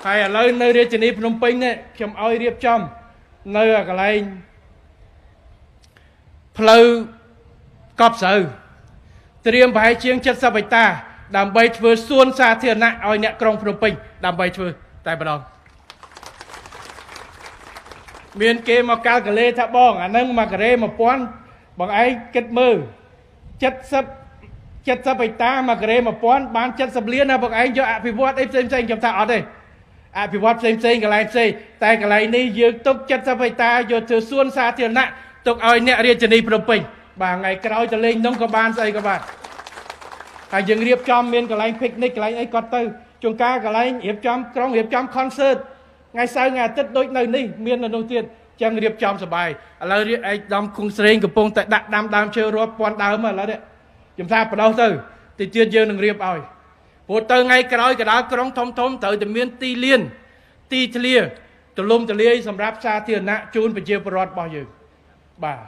ហើយឥឡូវនៅរាជធានីភ្នំពេញនេះខ្ញុំឲ្យរៀបចំនៅកន្លែងផ្លូវកប់ស្រូវត្រៀមប្រហែលជាង70ហិកតាដើម្បីធ្វើសួនសាធារណៈឲ្យអ្នកក្រុងភ្នំពេញដើម្បីធ្វើតែម្ដងមានគេមកកាល់កាឡេថាបងអានឹង1ការ៉េ1000បងឯងគិតមើល70ហិកតា1ការ៉េ1000បាន70លានណាបងឯងយកអភិវឌ្ឍអីផ្សេងខ្ញុំថាអត់ទេអភិវឌ្ឍផ្សេងកន្លែងផ្សេងតែកន្លែងនេះយើងទុក70ហិកតាយកធ្វើសួនសាធារណៈទុកឲ្យអ្នករាជធានីភ្នំពេញបាទថ្ងៃក្រោយទៅលេងនោះក៏បានស្អីក៏បានហើយយើងរៀបចំមានកន្លែង picnic កន្លែងអីក៏ទៅជួនកាលកន្លែងរៀបចំក្រុងរៀបចំ concert ថ្ងៃសៅរ៍ថ្ងៃអាទិត្យដូចនៅនេះមាននៅនោះទៀតចឹងរៀបចំសប្បាយឥឡូវឯកឧត្តមឃុងស្រេងកំពុងតែដាក់ដាំដើមឈើរាប់ពាន់ដើមឥឡូវនេះខ្ញុំថាបដោះទៅទីទៀតយើងនឹងរៀបឲ្យព្រោះទៅថ្ងៃក្រោយកណ្ដាលក្រុងធំត្រូវតែមានទីលានទីធ្លាទូលំទូលាយសម្រាប់សាធារណៈជូនប្រជាពលរដ្ឋរបស់យើងបាទ